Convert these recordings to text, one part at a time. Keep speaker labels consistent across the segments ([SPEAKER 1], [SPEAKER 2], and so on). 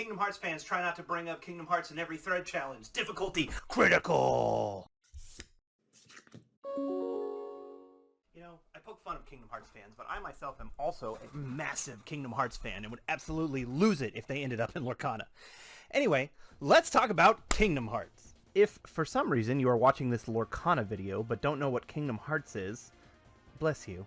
[SPEAKER 1] Kingdom Hearts fans, try not to bring up Kingdom Hearts in every thread challenge. Difficulty critical. You know, I poke fun of Kingdom Hearts fans, but I myself am also a massive Kingdom Hearts fan and would absolutely lose it if they ended up in Lorcana. Anyway, let's talk about Kingdom Hearts. If for some reason you are watching this Lorcana video but don't know what Kingdom Hearts is, bless you.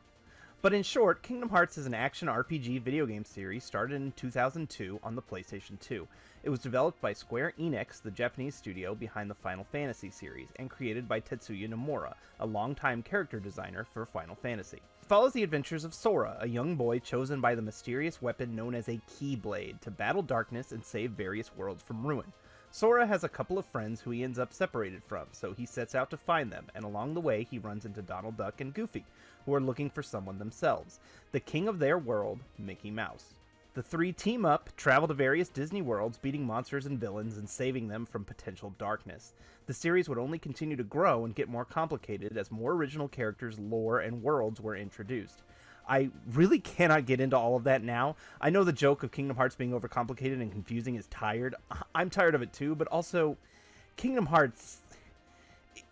[SPEAKER 1] But in short, Kingdom Hearts is an action RPG video game series started in 2002 on the PlayStation 2. It was developed by Square Enix, the Japanese studio behind the Final Fantasy series, and created by Tetsuya Nomura, a longtime character designer for Final Fantasy. It follows the adventures of Sora, a young boy chosen by the mysterious weapon known as a Keyblade to battle darkness and save various worlds from ruin. Sora has a couple of friends who he ends up separated from, so he sets out to find them, and along the way he runs into Donald Duck and Goofy, who are looking for someone themselves, the king of their world, Mickey Mouse. The three team up, travel to various Disney worlds, beating monsters and villains and saving them from potential darkness. The series would only continue to grow and get more complicated as more original characters, lore, and worlds were introduced. I really cannot get into all of that now. I know the joke of Kingdom Hearts being overcomplicated and confusing is tired. I'm tired of it too, but also Kingdom Hearts,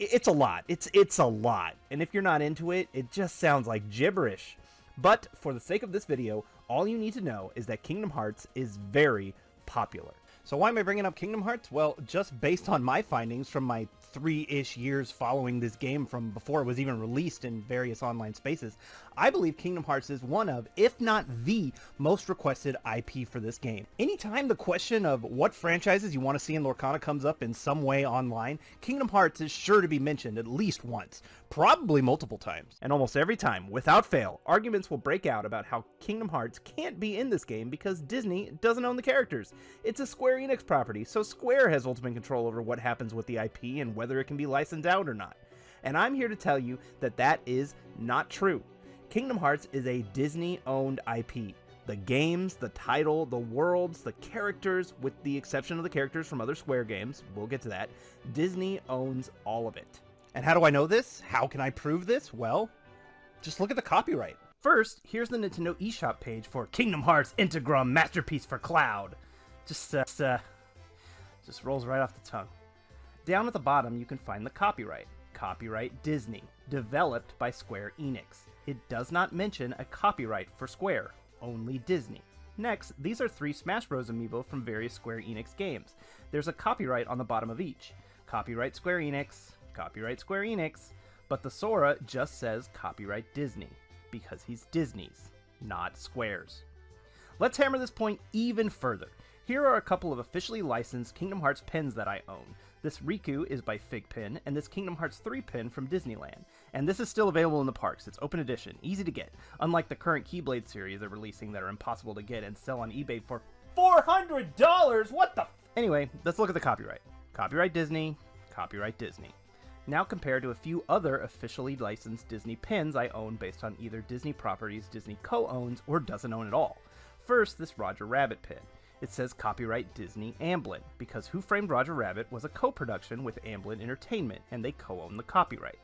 [SPEAKER 1] it's a lot. It's a lot. And if you're not into it, it just sounds like gibberish. But for the sake of this video, all you need to know is that Kingdom Hearts is very popular. So why am I bringing up Kingdom Hearts? Well, just based on my findings from my 3-ish years following this game from before it was even released in various online spaces, I believe Kingdom Hearts is one of, if not the, most requested IP for this game. Anytime the question of what franchises you want to see in Lorcana comes up in some way online, Kingdom Hearts is sure to be mentioned at least once, probably multiple times. And almost every time, without fail, arguments will break out about how Kingdom Hearts can't be in this game because Disney doesn't own the characters. It's a Square Enix property, so Square has ultimate control over what happens with the IP and whether it can be licensed out or not. And I'm here to tell you that that is not true. Kingdom Hearts is a Disney-owned IP. The games, the title, the worlds, the characters, with the exception of the characters from other Square games, we'll get to that, Disney owns all of it. And how do I know this? How can I prove this? Well, just look at the copyright. First, here's the Nintendo eShop page for Kingdom Hearts Integrum Masterpiece for Cloud. Just rolls right off the tongue. Down at the bottom, you can find the copyright. Copyright Disney, developed by Square Enix. It does not mention a copyright for Square, only Disney. Next, these are 3 Smash Bros. Amiibo from various Square Enix games. There's a copyright on the bottom of each. Copyright Square Enix, copyright Square Enix, but the Sora just says copyright Disney, because he's Disney's, not Square's. Let's hammer this point even further. Here are a couple of officially licensed Kingdom Hearts pins that I own. This Riku is by Fig Pin, and this Kingdom Hearts 3 pin from Disneyland. And this is still available in the parks. It's open edition, easy to get, unlike the current Keyblade series they're releasing that are impossible to get and sell on eBay for $400! What the Anyway, let's look at the copyright. Copyright Disney, copyright Disney. Now compared to a few other officially licensed Disney pins I own based on either Disney properties Disney co-owns or doesn't own at all. First, this Roger Rabbit pin. It says copyright Disney Amblin, because Who Framed Roger Rabbit was a co-production with Amblin Entertainment, and they co-own the copyright.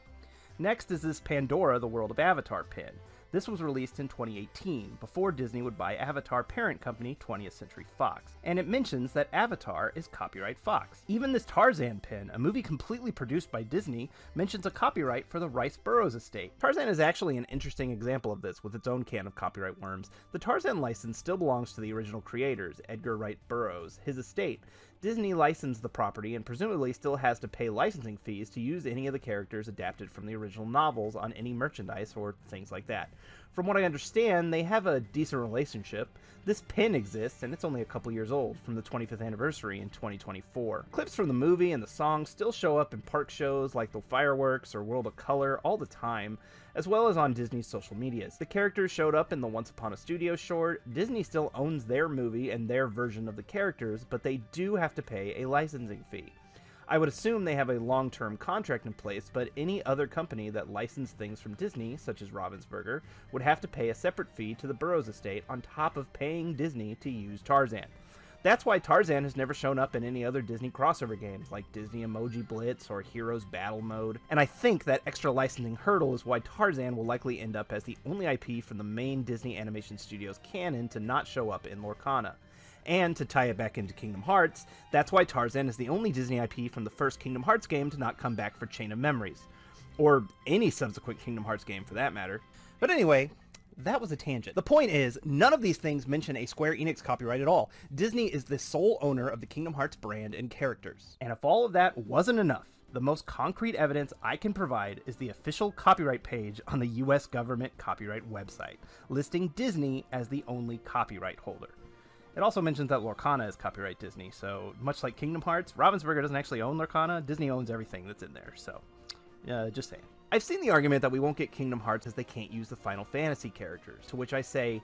[SPEAKER 1] Next is this Pandora The World of Avatar pin. This was released in 2018, before Disney would buy Avatar parent company 20th Century Fox, and it mentions that Avatar is copyright Fox. Even this Tarzan pin, a movie completely produced by Disney, mentions a copyright for the Rice Burroughs estate. Tarzan is actually an interesting example of this, with its own can of copyright worms. The Tarzan license still belongs to the original creators, Edgar Wright Burroughs, his estate. Disney licensed the property and presumably still has to pay licensing fees to use any of the characters adapted from the original novels on any merchandise or things like that. From what I understand, they have a decent relationship. This pin exists, and it's only a couple years old, from the 25th anniversary in 2024. Clips from the movie and the song still show up in park shows like the Fireworks or World of Color all the time, as well as on Disney's social medias. The characters showed up in the Once Upon a Studio short. Disney still owns their movie and their version of the characters, but they do have to pay a licensing fee. I would assume they have a long-term contract in place, but any other company that licensed things from Disney, such as Ravensburger, would have to pay a separate fee to the Burroughs estate on top of paying Disney to use Tarzan. That's why Tarzan has never shown up in any other Disney crossover games, like Disney Emoji Blitz or Heroes Battle Mode, and I think that extra licensing hurdle is why Tarzan will likely end up as the only IP from the main Disney Animation Studios canon to not show up in Lorcana. And to tie it back into Kingdom Hearts, that's why Tarzan is the only Disney IP from the first Kingdom Hearts game to not come back for Chain of Memories. Or any subsequent Kingdom Hearts game for that matter. But anyway, that was a tangent. The point is, none of these things mention a Square Enix copyright at all. Disney is the sole owner of the Kingdom Hearts brand and characters. And if all of that wasn't enough, the most concrete evidence I can provide is the official copyright page on the US government copyright website, listing Disney as the only copyright holder. It also mentions that Lorcana is copyright Disney, so much like Kingdom Hearts, Ravensburger doesn't actually own Lorcana. Disney owns everything that's in there, so just saying. I've seen the argument that we won't get Kingdom Hearts as they can't use the Final Fantasy characters, to which I say,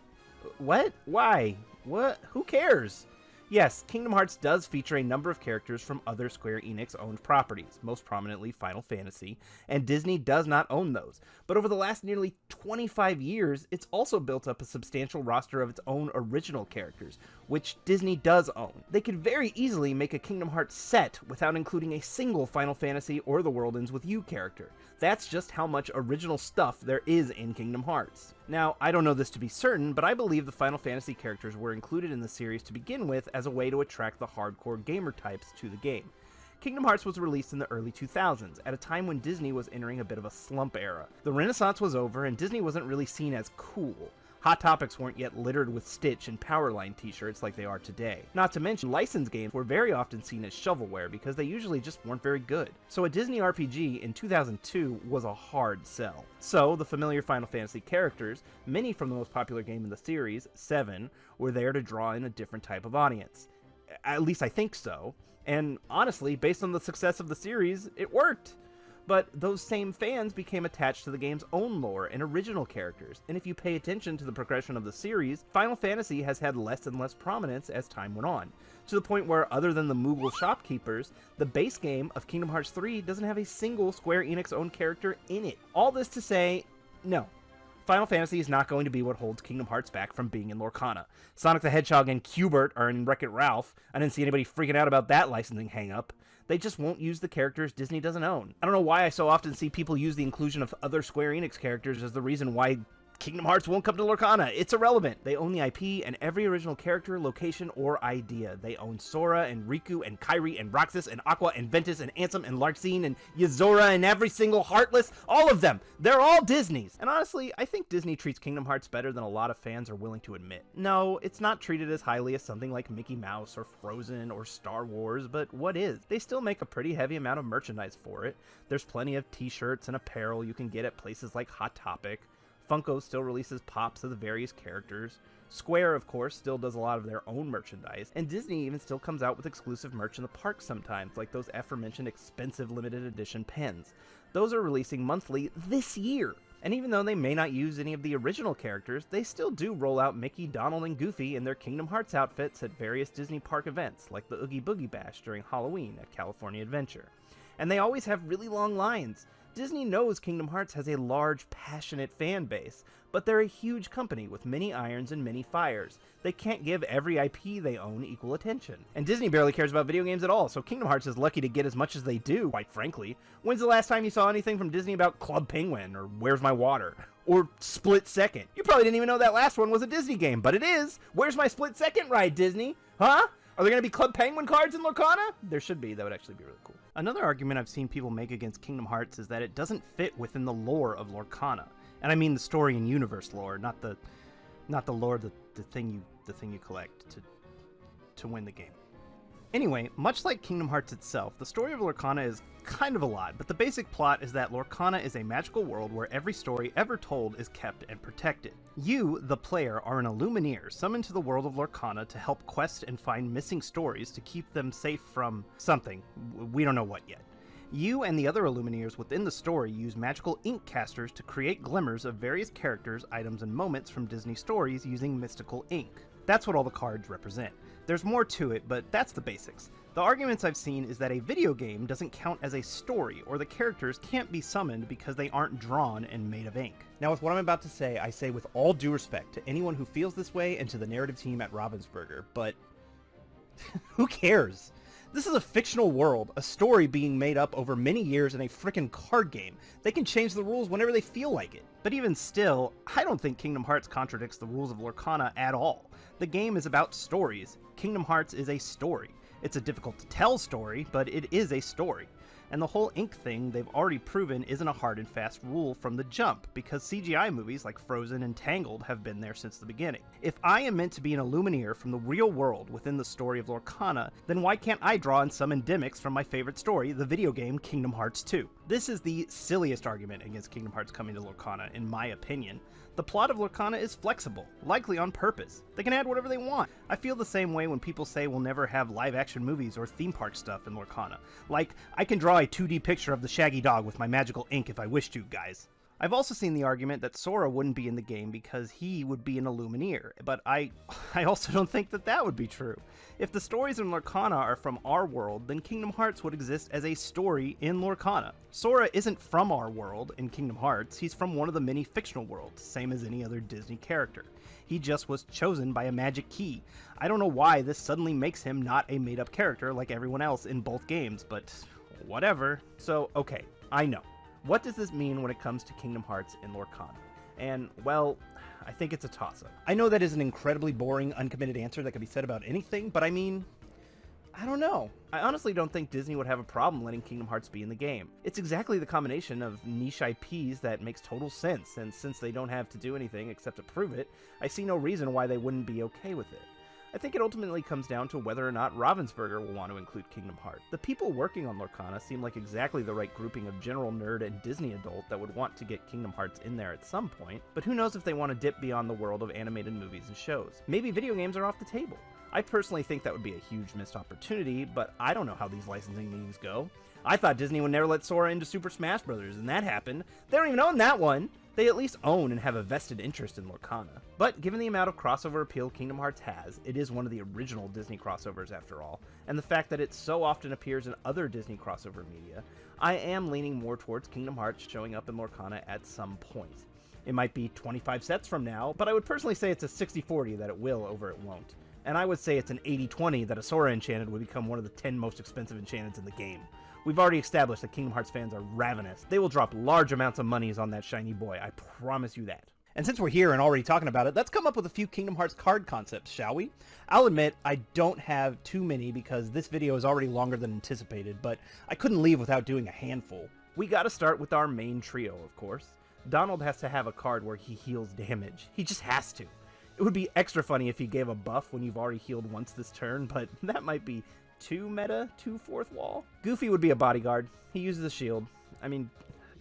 [SPEAKER 1] what? Why? What? Who cares? Yes, Kingdom Hearts does feature a number of characters from other Square Enix-owned properties, most prominently Final Fantasy, and Disney does not own those. But over the last nearly 25 years, it's also built up a substantial roster of its own original characters, which Disney does own. They could very easily make a Kingdom Hearts set without including a single Final Fantasy or the World Ends With You character. That's just how much original stuff there is in Kingdom Hearts. Now, I don't know this to be certain, but I believe the Final Fantasy characters were included in the series to begin with as a way to attract the hardcore gamer types to the game. Kingdom Hearts was released in the early 2000s, at a time when Disney was entering a bit of a slump era. The Renaissance was over, and Disney wasn't really seen as cool. Hot Topics weren't yet littered with Stitch and Powerline t-shirts like they are today. Not to mention, licensed games were very often seen as shovelware because they usually just weren't very good. So a Disney RPG in 2002 was a hard sell. So the familiar Final Fantasy characters, many from the most popular game in the series, 7, were there to draw in a different type of audience. At least I think so. And honestly, based on the success of the series, it worked. But those same fans became attached to the game's own lore and original characters, and if you pay attention to the progression of the series, Final Fantasy has had less and less prominence as time went on, to the point where, other than the Moogle shopkeepers, the base game of Kingdom Hearts 3 doesn't have a single Square Enix-owned character in it. All this to say, no. Final Fantasy is not going to be what holds Kingdom Hearts back from being in Lorcana. Sonic the Hedgehog and Q*bert are in Wreck-It Ralph. I didn't see anybody freaking out about that licensing hang-up. They just won't use the characters Disney doesn't own. I don't know why I so often see people use the inclusion of other Square Enix characters as the reason why Kingdom Hearts won't come to Lorcana. It's irrelevant. They own the IP and every original character, location, or idea. They own Sora and Riku and Kairi and Roxas and Aqua and Ventus and Ansem and Larxene and Yozora and every single Heartless. All of them. They're all Disney's. And honestly, I think Disney treats Kingdom Hearts better than a lot of fans are willing to admit. No, it's not treated as highly as something like Mickey Mouse or Frozen or Star Wars, but what is? They still make a pretty heavy amount of merchandise for it. There's plenty of t-shirts and apparel you can get at places like Hot Topic. Funko still releases pops of the various characters. Square, of course, still does a lot of their own merchandise. And Disney even still comes out with exclusive merch in the park sometimes, like those aforementioned expensive limited edition pens. Those are releasing monthly this year. And even though they may not use any of the original characters, they still do roll out Mickey, Donald, and Goofy in their Kingdom Hearts outfits at various Disney park events, like the Oogie Boogie Bash during Halloween at California Adventure. And they always have really long lines. Disney knows Kingdom Hearts has a large, passionate fan base, but they're a huge company with many irons and many fires. They can't give every IP they own equal attention. And Disney barely cares about video games at all, so Kingdom Hearts is lucky to get as much as they do, quite frankly. When's the last time you saw anything from Disney about Club Penguin, or Where's My Water, or Split Second? You probably didn't even know that last one was a Disney game, but it is! Where's My Split Second ride, Disney? Huh? Are there going to be Club Penguin cards in Lorcana? There should be. That would actually be really cool. Another argument I've seen people make against Kingdom Hearts is that it doesn't fit within the lore of Lorcana. And I mean the story and universe lore, not the lore, the thing you collect to win the game. Anyway, much like Kingdom Hearts itself, the story of Lorcana is kind of a lot, but the basic plot is that Lorcana is a magical world where every story ever told is kept and protected. You, the player, are an Illumineer summoned to the world of Lorcana to help quest and find missing stories to keep them safe from something. We don't know what yet. You and the other Illumineers within the story use magical ink casters to create glimmers of various characters, items, and moments from Disney stories using mystical ink. That's what all the cards represent. There's more to it, but that's the basics. The arguments I've seen is that a video game doesn't count as a story, or the characters can't be summoned because they aren't drawn and made of ink. Now with what I'm about to say, I say with all due respect to anyone who feels this way and to the narrative team at Ravensburger, but who cares? This is a fictional world, a story being made up over many years in a frickin' card game. They can change the rules whenever they feel like it. But even still, I don't think Kingdom Hearts contradicts the rules of Lorcana at all. The game is about stories. Kingdom Hearts is a story. It's a difficult to tell story, but it is a story. And the whole ink thing they've already proven isn't a hard and fast rule from the jump, because CGI movies like Frozen and Tangled have been there since the beginning. If I am meant to be an Illumineer from the real world within the story of Lorcana, then why can't I draw in some endemics from my favorite story, the video game Kingdom Hearts 2? This is the silliest argument against Kingdom Hearts coming to Lorcana, in my opinion. The plot of Lorcana is flexible, likely on purpose. They can add whatever they want. I feel the same way when people say we'll never have live-action movies or theme park stuff in Lorcana. Like, I can draw a 2D picture of the Shaggy Dog with my magical ink if I wish to, guys. I've also seen the argument that Sora wouldn't be in the game because he would be an Illumineer, but I also don't think that would be true. If the stories in Lorcana are from our world, then Kingdom Hearts would exist as a story in Lorcana. Sora isn't from our world in Kingdom Hearts, he's from one of the many fictional worlds, same as any other Disney character. He just was chosen by a magic key. I don't know why this suddenly makes him not a made-up character like everyone else in both games, but whatever. So, okay, I know. What does this mean when it comes to Kingdom Hearts in Lorcana? And, well, I think it's a toss-up. I know that is an incredibly boring, uncommitted answer that could be said about anything, but I mean, I don't know. I honestly don't think Disney would have a problem letting Kingdom Hearts be in the game. It's exactly the combination of niche IPs that makes total sense, and since they don't have to do anything except to prove it, I see no reason why they wouldn't be okay with it. I think it ultimately comes down to whether or not Ravensburger will want to include Kingdom Hearts. The people working on Lorcana seem like exactly the right grouping of general nerd and Disney adult that would want to get Kingdom Hearts in there at some point, but who knows if they want to dip beyond the world of animated movies and shows. Maybe video games are off the table. I personally think that would be a huge missed opportunity, but I don't know how these licensing meetings go. I thought Disney would never let Sora into Super Smash Bros., and that happened. They don't even own that one! They at least own and have a vested interest in Lorcana. But given the amount of crossover appeal Kingdom Hearts has, it is one of the original Disney crossovers after all, and the fact that it so often appears in other Disney crossover media, I am leaning more towards Kingdom Hearts showing up in Lorcana at some point. It might be 25 sets from now, but I would personally say it's a 60-40 that it will over it won't. And I would say it's an 80-20 that a Sora Enchanted would become one of the 10 most expensive enchantments in the game. We've already established that Kingdom Hearts fans are ravenous. They will drop large amounts of monies on that shiny boy, I promise you that. And since we're here and already talking about it, let's come up with a few Kingdom Hearts card concepts, shall we? I'll admit, I don't have too many because this video is already longer than anticipated, but I couldn't leave without doing a handful. We gotta start with our main trio, of course. Donald has to have a card where he heals damage. He just has to. It would be extra funny if he gave a buff when you've already healed once this turn, but that might be too meta, too fourth wall. Goofy would be a bodyguard. He uses a shield. I mean,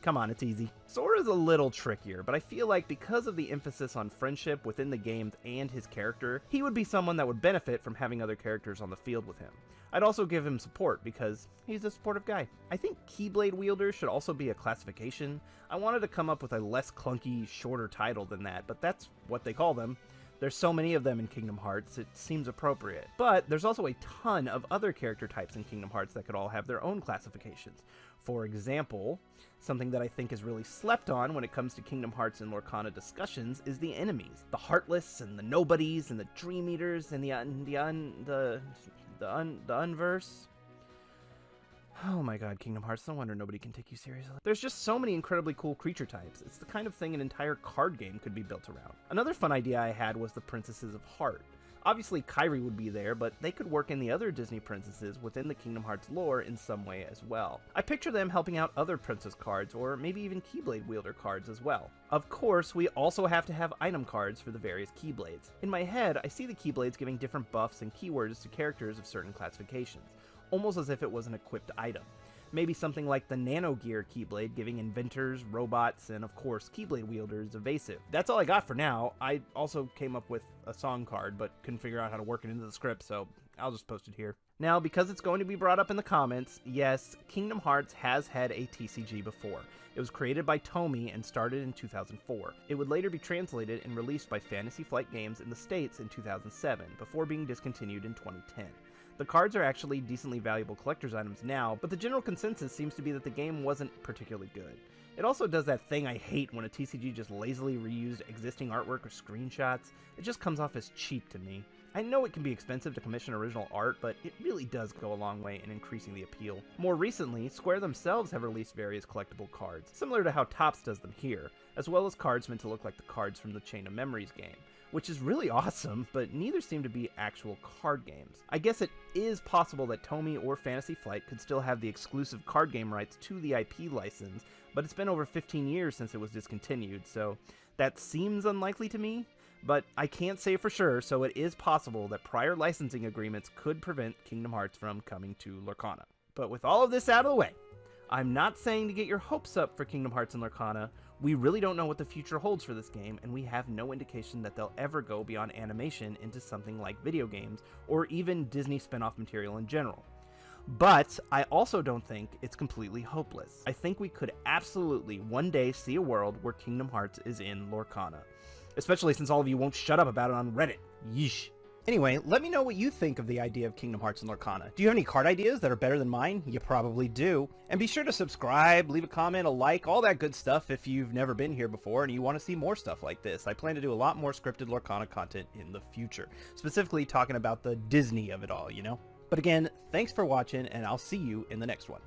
[SPEAKER 1] come on, it's easy. Sora's a little trickier, but I feel like because of the emphasis on friendship within the games and his character, he would be someone that would benefit from having other characters on the field with him. I'd also give him support because he's a supportive guy. I think Keyblade Wielder should also be a classification. I wanted to come up with a less clunky, shorter title than that, but that's what they call them. There's so many of them in Kingdom Hearts, it seems appropriate. But there's also a ton of other character types in Kingdom Hearts that could all have their own classifications. For example, something that I think is really slept on when it comes to Kingdom Hearts and Lorcana discussions is the enemies. The Heartless and the Nobodies and the Dream Eaters and the Unverse. Oh my god, Kingdom Hearts, no wonder nobody can take you seriously. There's just so many incredibly cool creature types. It's the kind of thing an entire card game could be built around. Another fun idea I had was the Princesses of Heart. Obviously, Kairi would be there, but they could work in the other Disney princesses within the Kingdom Hearts lore in some way as well. I picture them helping out other princess cards, or maybe even Keyblade Wielder cards as well. Of course, we also have to have item cards for the various Keyblades. In my head, I see the Keyblades giving different buffs and keywords to characters of certain classifications, almost as if it was an equipped item. Maybe something like the Nano Gear Keyblade giving inventors, robots, and of course Keyblade wielders evasive. That's all I got for now. I also came up with a song card, but couldn't figure out how to work it into the script, so I'll just post it here. Now, because it's going to be brought up in the comments, yes, Kingdom Hearts has had a TCG before. It was created by Tomy and started in 2004. It would later be translated and released by Fantasy Flight Games in the States in 2007, before being discontinued in 2010. The cards are actually decently valuable collector's items now, but the general consensus seems to be that the game wasn't particularly good. It also does that thing I hate when a TCG just lazily reused existing artwork or screenshots. It just comes off as cheap to me. I know it can be expensive to commission original art, but it really does go a long way in increasing the appeal. More recently, Square themselves have released various collectible cards, similar to how Topps does them here, as well as cards meant to look like the cards from the Chain of Memories game, which is really awesome, but neither seem to be actual card games. I guess it is possible that Tomy or Fantasy Flight could still have the exclusive card game rights to the IP license, but it's been over 15 years since it was discontinued, so that seems unlikely to me. But I can't say for sure, so it is possible that prior licensing agreements could prevent Kingdom Hearts from coming to Lorcana. But with all of this out of the way, I'm not saying to get your hopes up for Kingdom Hearts and Lorcana. We really don't know what the future holds for this game, and we have no indication that they'll ever go beyond animation into something like video games, or even Disney spin-off material in general. But I also don't think it's completely hopeless. I think we could absolutely one day see a world where Kingdom Hearts is in Lorcana. Especially since all of you won't shut up about it on Reddit. Yeesh. Anyway, let me know what you think of the idea of Kingdom Hearts and Lorcana. Do you have any card ideas that are better than mine? You probably do. And be sure to subscribe, leave a comment, a like, all that good stuff if you've never been here before and you want to see more stuff like this. I plan to do a lot more scripted Lorcana content in the future. Specifically talking about the Disney of it all, you know? But again, thanks for watching, and I'll see you in the next one.